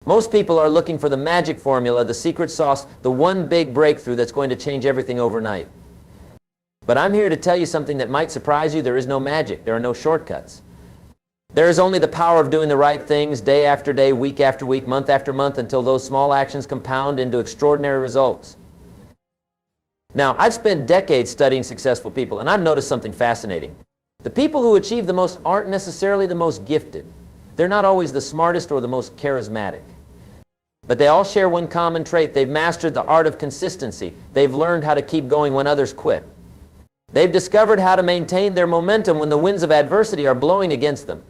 Most people are looking for the magic formula, the secret sauce, the one big breakthrough that's going to change everything overnight. But I'm here to tell you something that might surprise you. There is no magic. There are no shortcuts. There is only the power of doing the right things day after day, week after week, month after month, until those small actions compound into extraordinary results. Now, I've spent decades studying successful people, and I've noticed something fascinating. The people who achieve the most aren't necessarily the most gifted. They're not always the smartest or the most charismatic. But they all share one common trait. They've mastered the art of consistency. They've learned how to keep going when others quit. They've discovered how to maintain their momentum when the winds of adversity are blowing against them.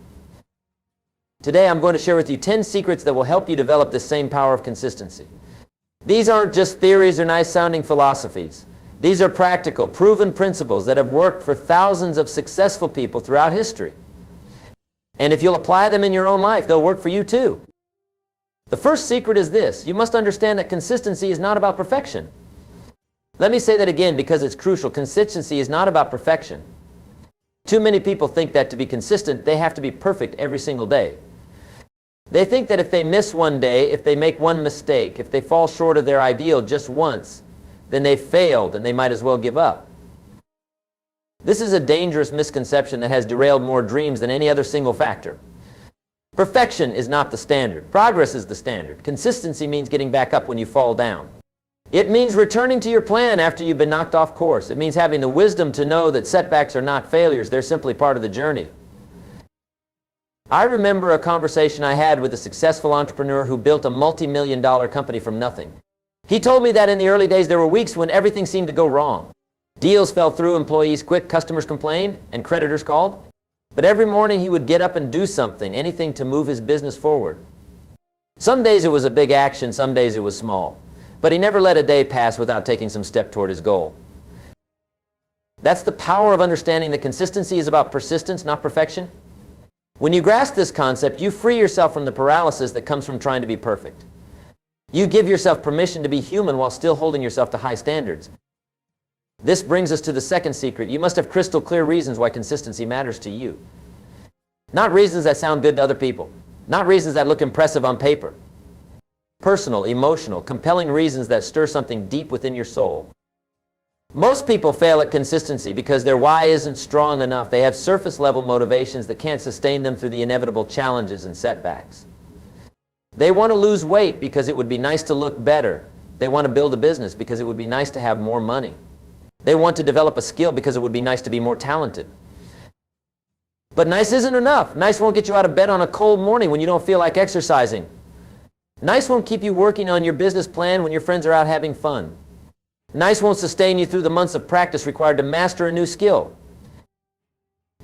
Today, I'm going to share with you 10 secrets that will help you develop this same power of consistency. These aren't just theories or nice-sounding philosophies. These are practical, proven principles that have worked for thousands of successful people throughout history. And if you'll apply them in your own life, they'll work for you too. The first secret is this: you must understand that consistency is not about perfection. Let me say that again because it's crucial. Consistency is not about perfection. Too many people think that to be consistent, they have to be perfect every single day. They think that if they miss one day, if they make one mistake, if they fall short of their ideal just once, then they've failed and they might as well give up. This is a dangerous misconception that has derailed more dreams than any other single factor. Perfection is not the standard. Progress is the standard. Consistency means getting back up when you fall down. It means returning to your plan after you've been knocked off course. It means having the wisdom to know that setbacks are not failures. They're simply part of the journey. I remember a conversation I had with a successful entrepreneur who built a multi-million-dollar company from nothing. He told me that in the early days there were weeks when everything seemed to go wrong. Deals fell through, employees quit, customers complained, and creditors called. But every morning he would get up and do something, anything to move his business forward. Some days it was a big action, some days it was small. But he never let a day pass without taking some step toward his goal. That's the power of understanding that consistency is about persistence, not perfection. When you grasp this concept, you free yourself from the paralysis that comes from trying to be perfect. You give yourself permission to be human while still holding yourself to high standards. This brings us to the second secret. You must have crystal clear reasons why consistency matters to you. Not reasons that sound good to other people. Not reasons that look impressive on paper. Personal, emotional, compelling reasons that stir something deep within your soul. Most people fail at consistency because their why isn't strong enough. They have surface-level motivations that can't sustain them through the inevitable challenges and setbacks. They want to lose weight because it would be nice to look better. They want to build a business because it would be nice to have more money. They want to develop a skill because it would be nice to be more talented. But nice isn't enough. Nice won't get you out of bed on a cold morning when you don't feel like exercising. Nice won't keep you working on your business plan when your friends are out having fun. Nice won't sustain you through the months of practice required to master a new skill.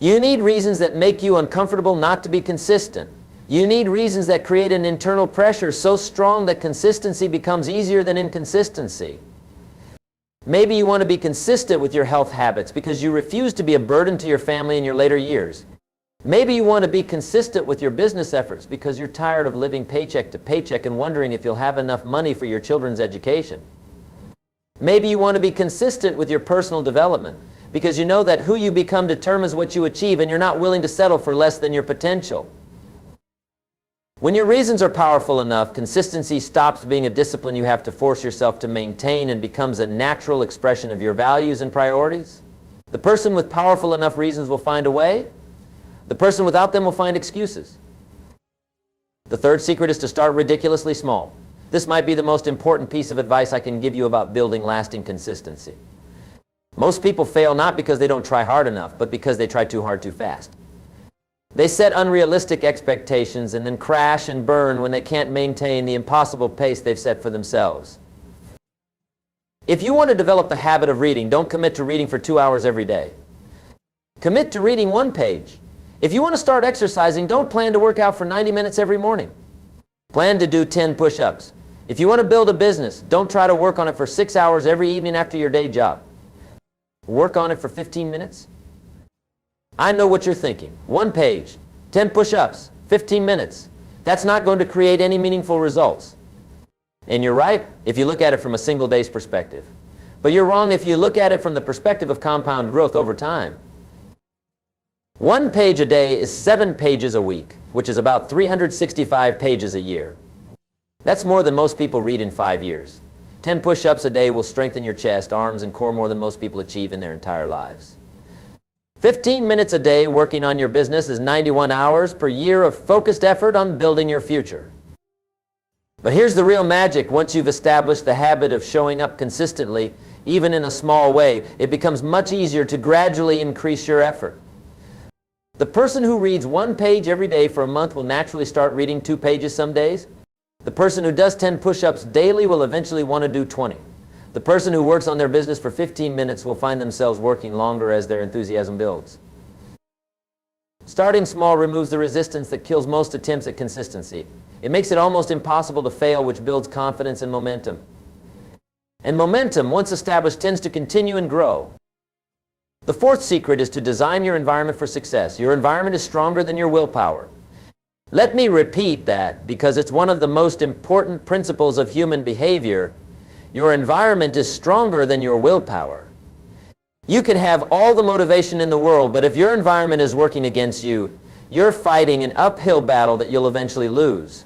You need reasons that make you uncomfortable not to be consistent. You need reasons that create an internal pressure so strong that consistency becomes easier than inconsistency. Maybe you want to be consistent with your health habits because you refuse to be a burden to your family in your later years. Maybe you want to be consistent with your business efforts because you're tired of living paycheck to paycheck and wondering if you'll have enough money for your children's education. Maybe you want to be consistent with your personal development because you know that who you become determines what you achieve and you're not willing to settle for less than your potential. When your reasons are powerful enough, consistency stops being a discipline you have to force yourself to maintain and becomes a natural expression of your values and priorities. The person with powerful enough reasons will find a way. The person without them will find excuses. The third secret is to start ridiculously small. This might be the most important piece of advice I can give you about building lasting consistency. Most people fail not because they don't try hard enough, but because they try too hard too fast. They set unrealistic expectations and then crash and burn when they can't maintain the impossible pace they've set for themselves. If you want to develop the habit of reading, don't commit to reading for 2 hours every day. Commit to reading 1 page. If you want to start exercising, don't plan to work out for 90 minutes every morning. Plan to do 10 push-ups. If you want to build a business, don't try to work on it for 6 hours every evening after your day job. Work on it for 15 minutes. I know what you're thinking. 1 page, 10 push-ups, 15 minutes. That's not going to create any meaningful results. And you're right if you look at it from a single day's perspective. But you're wrong if you look at it from the perspective of compound growth over time. 1 page a day is 7 pages a week, which is about 365 pages a year. That's more than most people read in 5 years. 10 push-ups a day will strengthen your chest, arms, and core more than most people achieve in their entire lives. 15 minutes a day working on your business is 91 hours per year of focused effort on building your future. But here's the real magic. Once you've established the habit of showing up consistently, even in a small way, it becomes much easier to gradually increase your effort. The person who reads 1 page every day for a month will naturally start reading 2 pages some days. The person who does 10 push-ups daily will eventually want to do 20. The person who works on their business for 15 minutes will find themselves working longer as their enthusiasm builds. Starting small removes the resistance that kills most attempts at consistency. It makes it almost impossible to fail, which builds confidence and momentum. And momentum, once established, tends to continue and grow. The 4th secret is to design your environment for success. Your environment is stronger than your willpower. Let me repeat that because it's one of the most important principles of human behavior. Your environment is stronger than your willpower. You can have all the motivation in the world, but if your environment is working against you, you're fighting an uphill battle that you'll eventually lose.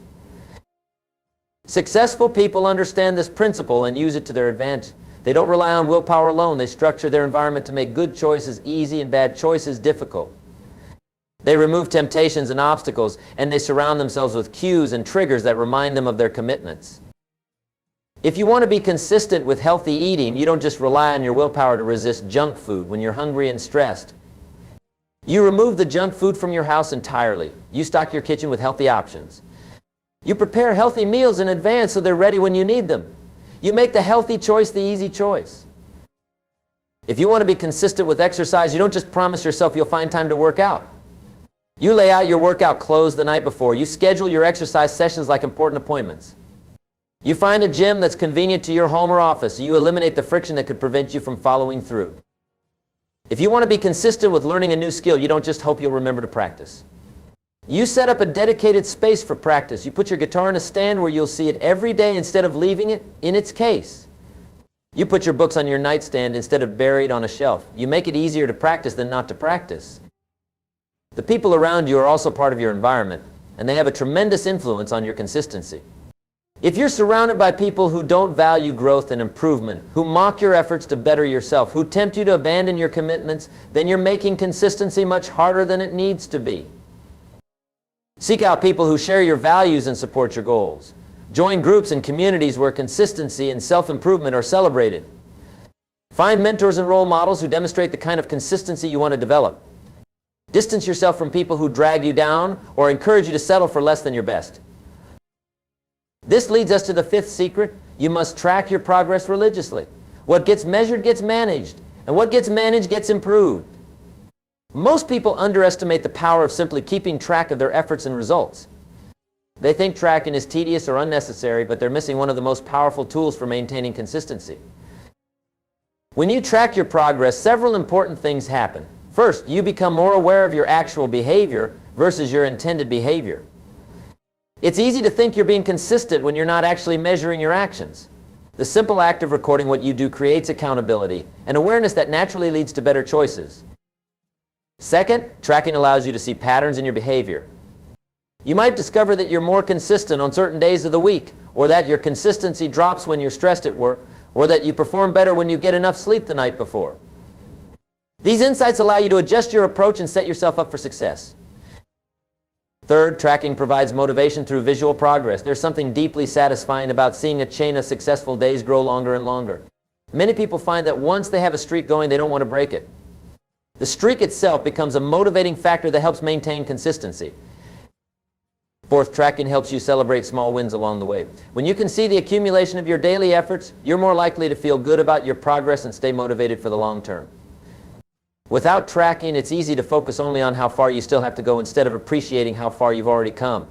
Successful people understand this principle and use it to their advantage. They don't rely on willpower alone. They structure their environment to make good choices easy and bad choices difficult. They remove temptations and obstacles, and they surround themselves with cues and triggers that remind them of their commitments. If you want to be consistent with healthy eating, you don't just rely on your willpower to resist junk food when you're hungry and stressed. You remove the junk food from your house entirely. You stock your kitchen with healthy options. You prepare healthy meals in advance so they're ready when you need them. You make the healthy choice the easy choice. If you want to be consistent with exercise, you don't just promise yourself you'll find time to work out. You lay out your workout clothes the night before. You schedule your exercise sessions like important appointments. You find a gym that's convenient to your home or office. You eliminate the friction that could prevent you from following through. If you want to be consistent with learning a new skill, you don't just hope you'll remember to practice. You set up a dedicated space for practice. You put your guitar in a stand where you'll see it every day instead of leaving it in its case. You put your books on your nightstand instead of buried on a shelf. You make it easier to practice than not to practice. The people around you are also part of your environment, and they have a tremendous influence on your consistency. If you're surrounded by people who don't value growth and improvement, who mock your efforts to better yourself, who tempt you to abandon your commitments, then you're making consistency much harder than it needs to be. Seek out people who share your values and support your goals. Join groups and communities where consistency and self-improvement are celebrated. Find mentors and role models who demonstrate the kind of consistency you want to develop. Distance yourself from people who drag you down or encourage you to settle for less than your best. This leads us to the 5th secret. You must track your progress religiously. What gets measured gets managed, and what gets managed gets improved. Most people underestimate the power of simply keeping track of their efforts and results. They think tracking is tedious or unnecessary, but they're missing one of the most powerful tools for maintaining consistency. When you track your progress, several important things happen. First, you become more aware of your actual behavior versus your intended behavior. It's easy to think you're being consistent when you're not actually measuring your actions. The simple act of recording what you do creates accountability and awareness that naturally leads to better choices. Second, tracking allows you to see patterns in your behavior. You might discover that you're more consistent on certain days of the week, or that your consistency drops when you're stressed at work, or that you perform better when you get enough sleep the night before. These insights allow you to adjust your approach and set yourself up for success. Third, tracking provides motivation through visual progress. There's something deeply satisfying about seeing a chain of successful days grow longer and longer. Many people find that once they have a streak going, they don't want to break it. The streak itself becomes a motivating factor that helps maintain consistency. Fourth, tracking helps you celebrate small wins along the way. When you can see the accumulation of your daily efforts, you're more likely to feel good about your progress and stay motivated for the long term. Without tracking, it's easy to focus only on how far you still have to go instead of appreciating how far you've already come.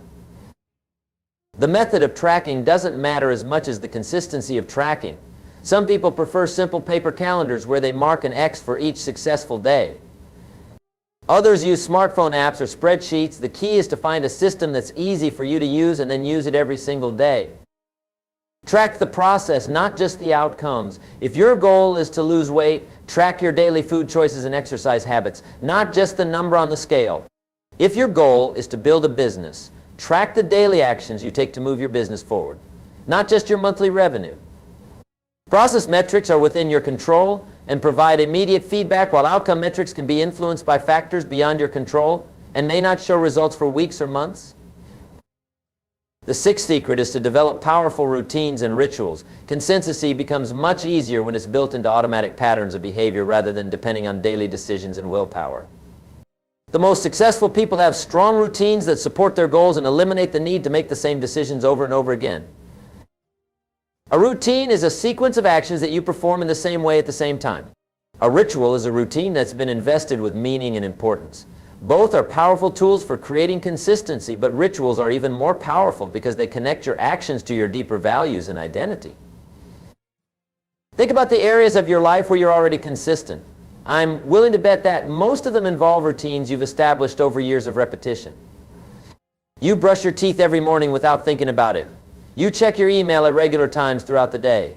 The method of tracking doesn't matter as much as the consistency of tracking. Some people prefer simple paper calendars where they mark an X for each successful day. Others use smartphone apps or spreadsheets. The key is to find a system that's easy for you to use and then use it every single day. Track the process, not just the outcomes. If your goal is to lose weight, track your daily food choices and exercise habits, not just the number on the scale. If your goal is to build a business, track the daily actions you take to move your business forward. not just your monthly revenue. Process metrics are within your control and provide immediate feedback, while outcome metrics can be influenced by factors beyond your control and may not show results for weeks or months. The sixth secret is to develop powerful routines and rituals. Consistency becomes much easier when it's built into automatic patterns of behavior rather than depending on daily decisions and willpower. The most successful people have strong routines that support their goals and eliminate the need to make the same decisions over and over again. A routine is a sequence of actions that you perform in the same way at the same time. A ritual is a routine that's been invested with meaning and importance. Both are powerful tools for creating consistency, but rituals are even more powerful because they connect your actions to your deeper values and identity. Think about the areas of your life where you're already consistent. I'm willing to bet that most of them involve routines you've established over years of repetition. You brush your teeth every morning without thinking about it. You check your email at regular times throughout the day.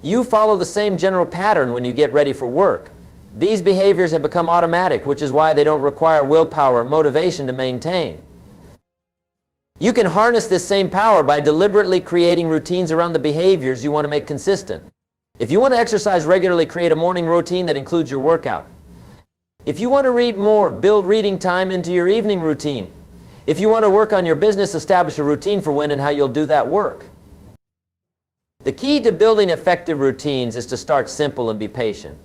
You follow the same general pattern when you get ready for work. These behaviors have become automatic, which is why they don't require willpower or motivation to maintain. You can harness this same power by deliberately creating routines around the behaviors you want to make consistent. If you want to exercise regularly, create a morning routine that includes your workout. If you want to read more, build reading time into your evening routine. If you want to work on your business, establish a routine for when and how you'll do that work. The key to building effective routines is to start simple and be patient.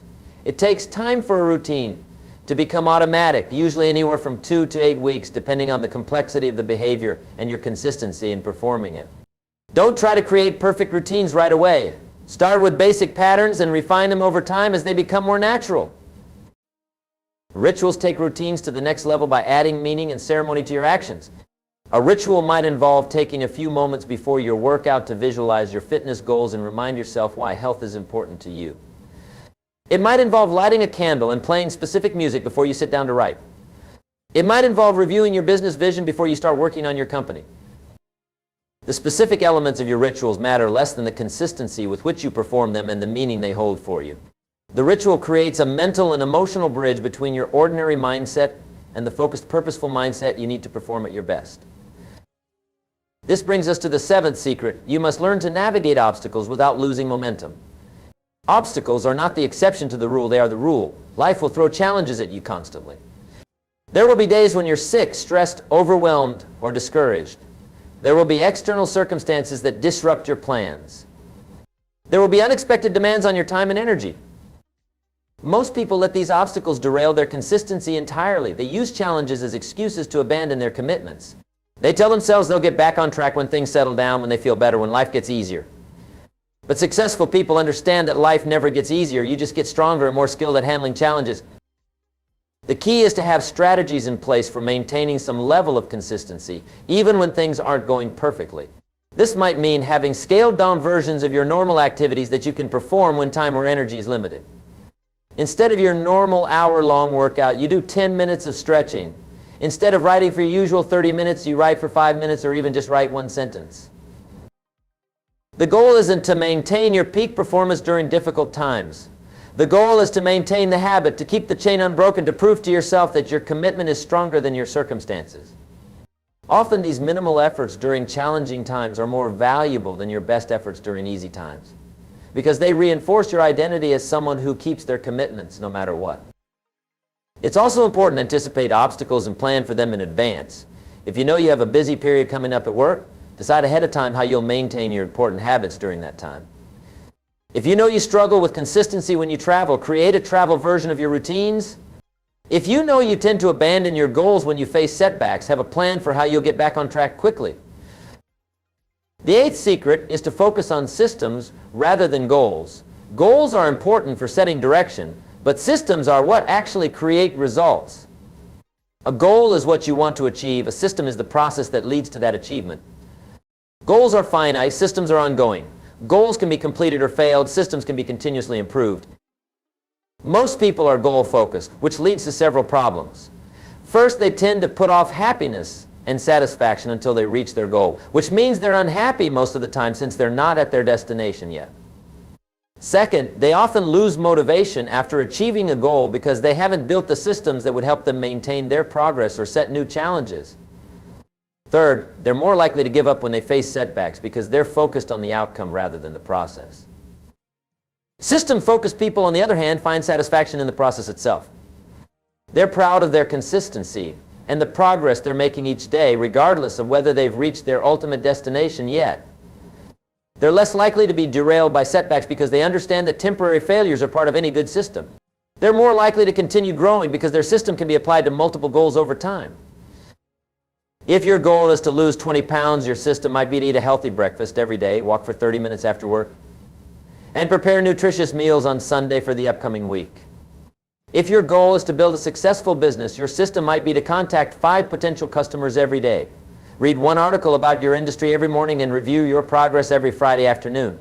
It takes time for a routine to become automatic, usually anywhere from 2 to 8 weeks, depending on the complexity of the behavior and your consistency in performing it. Don't try to create perfect routines right away. Start with basic patterns and refine them over time as they become more natural. Rituals take routines to the next level by adding meaning and ceremony to your actions. A ritual might involve taking a few moments before your workout to visualize your fitness goals and remind yourself why health is important to you. It might involve lighting a candle and playing specific music before you sit down to write. It might involve reviewing your business vision before you start working on your company. The specific elements of your rituals matter less than the consistency with which you perform them and the meaning they hold for you. The ritual creates a mental and emotional bridge between your ordinary mindset and the focused, purposeful mindset you need to perform at your best. This brings us to the seventh secret. You must learn to navigate obstacles without losing momentum. Obstacles are not the exception to the rule, they are the rule. Life will throw challenges at you constantly. There will be days when you're sick, stressed, overwhelmed, or discouraged. There will be external circumstances that disrupt your plans. There will be unexpected demands on your time and energy. Most people let these obstacles derail their consistency entirely. They use challenges as excuses to abandon their commitments. They tell themselves they'll get back on track when things settle down, when they feel better, when life gets easier. But successful people understand that life never gets easier. You just get stronger and more skilled at handling challenges. The key is to have strategies in place for maintaining some level of consistency, even when things aren't going perfectly. This might mean having scaled-down versions of your normal activities that you can perform when time or energy is limited. Instead of your normal hour-long workout, you do 10 minutes of stretching. Instead of writing for your usual 30 minutes, you write for 5 minutes or even just write one sentence. The goal isn't to maintain your peak performance during difficult times. The goal is to maintain the habit, to keep the chain unbroken, to prove to yourself that your commitment is stronger than your circumstances. Often these minimal efforts during challenging times are more valuable than your best efforts during easy times, because they reinforce your identity as someone who keeps their commitments no matter what. It's also important to anticipate obstacles and plan for them in advance. If you know you have a busy period coming up at work, decide ahead of time how you'll maintain your important habits during that time. If you know you struggle with consistency when you travel, create a travel version of your routines. If you know you tend to abandon your goals when you face setbacks, have a plan for how you'll get back on track quickly. The eighth secret is to focus on systems rather than goals. Goals are important for setting direction, but systems are what actually create results. A goal is what you want to achieve. A system is the process that leads to that achievement. Goals are finite, systems are ongoing. Goals can be completed or failed, systems can be continuously improved. Most people are goal-focused, which leads to several problems. First, they tend to put off happiness and satisfaction until they reach their goal, which means they're unhappy most of the time since they're not at their destination yet. Second, they often lose motivation after achieving a goal because they haven't built the systems that would help them maintain their progress or set new challenges. Third, they're more likely to give up when they face setbacks because they're focused on the outcome rather than the process. System-focused people, on the other hand, find satisfaction in the process itself. They're proud of their consistency and the progress they're making each day, regardless of whether they've reached their ultimate destination yet. They're less likely to be derailed by setbacks because they understand that temporary failures are part of any good system. They're more likely to continue growing because their system can be applied to multiple goals over time. If your goal is to lose 20 pounds, your system might be to eat a healthy breakfast every day, walk for 30 minutes after work, and prepare nutritious meals on Sunday for the upcoming week. If your goal is to build a successful business, your system might be to contact 5 potential customers every day, read 1 article about your industry every morning, and review your progress every Friday afternoon.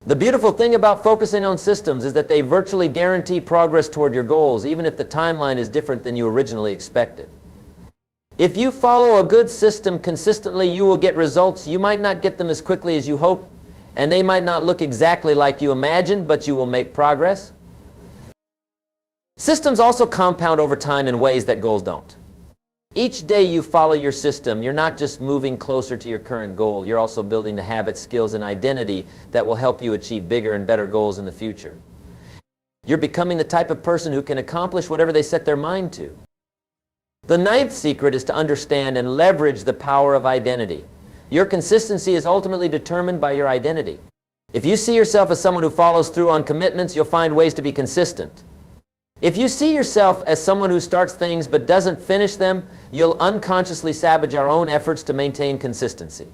The beautiful thing about focusing on systems is that they virtually guarantee progress toward your goals, even if the timeline is different than you originally expected. If you follow a good system consistently, you will get results. You might not get them as quickly as you hope, and they might not look exactly like you imagined, but you will make progress. Systems also compound over time in ways that goals don't. Each day you follow your system, you're not just moving closer to your current goal, you're also building the habits, skills, and identity that will help you achieve bigger and better goals in the future. You're becoming the type of person who can accomplish whatever they set their mind to. The 9th secret is to understand and leverage the power of identity. Your consistency is ultimately determined by your identity. If you see yourself as someone who follows through on commitments, you'll find ways to be consistent. If you see yourself as someone who starts things but doesn't finish them, you'll unconsciously sabotage our own efforts to maintain consistency.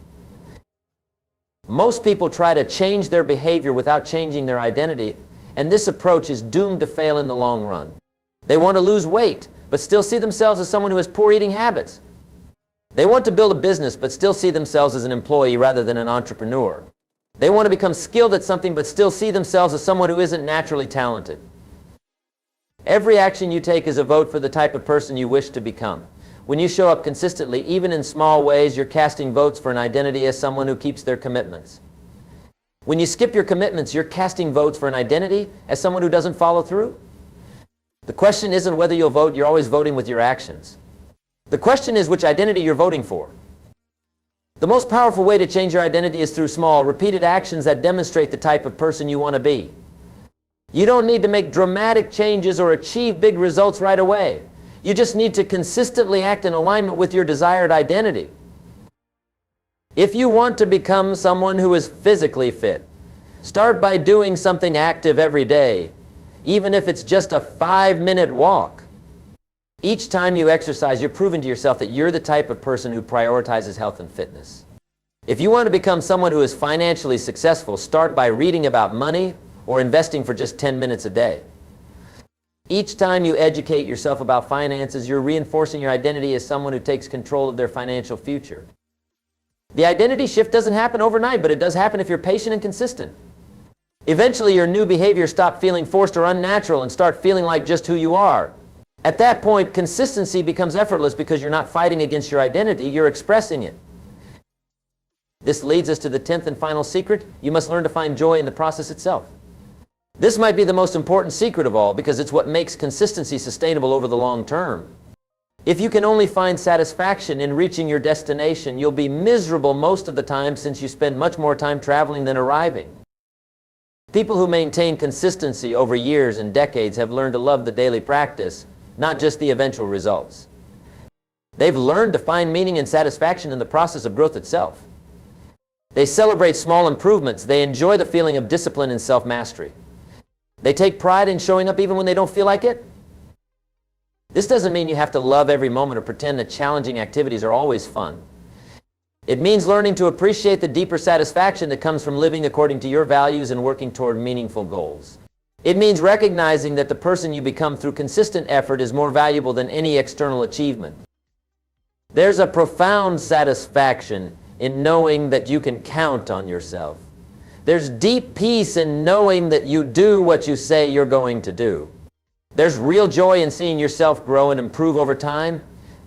Most people try to change their behavior without changing their identity, and this approach is doomed to fail in the long run. They want to lose weight, but still see themselves as someone who has poor eating habits. They want to build a business, but still see themselves as an employee rather than an entrepreneur. They want to become skilled at something, but still see themselves as someone who isn't naturally talented. Every action you take is a vote for the type of person you wish to become. When you show up consistently, even in small ways, you're casting votes for an identity as someone who keeps their commitments. When you skip your commitments, you're casting votes for an identity as someone who doesn't follow through. The question isn't whether you'll vote, you're always voting with your actions. The question is which identity you're voting for. The most powerful way to change your identity is through small, repeated actions that demonstrate the type of person you want to be. You don't need to make dramatic changes or achieve big results right away. You just need to consistently act in alignment with your desired identity. If you want to become someone who is physically fit, start by doing something active every day, even if it's just a 5-minute walk. Each time you exercise, you're proving to yourself that you're the type of person who prioritizes health and fitness. If you want to become someone who is financially successful, start by reading about money or investing for just 10 minutes a day. Each time you educate yourself about finances, you're reinforcing your identity as someone who takes control of their financial future. The identity shift doesn't happen overnight, but it does happen if you're patient and consistent. Eventually, your new behavior stops feeling forced or unnatural and start feeling like just who you are. At that point, consistency becomes effortless because you're not fighting against your identity, you're expressing it. This leads us to the 10th and final secret. You must learn to find joy in the process itself. This might be the most important secret of all because it's what makes consistency sustainable over the long term. If you can only find satisfaction in reaching your destination, you'll be miserable most of the time since you spend much more time traveling than arriving. People who maintain consistency over years and decades have learned to love the daily practice, not just the eventual results. They've learned to find meaning and satisfaction in the process of growth itself. They celebrate small improvements. They enjoy the feeling of discipline and self-mastery. They take pride in showing up even when they don't feel like it. This doesn't mean you have to love every moment or pretend that challenging activities are always fun. It means learning to appreciate the deeper satisfaction that comes from living according to your values and working toward meaningful goals. It means recognizing that the person you become through consistent effort is more valuable than any external achievement. There's a profound satisfaction in knowing that you can count on yourself. There's deep peace in knowing that you do what you say you're going to do. There's real joy in seeing yourself grow and improve over time.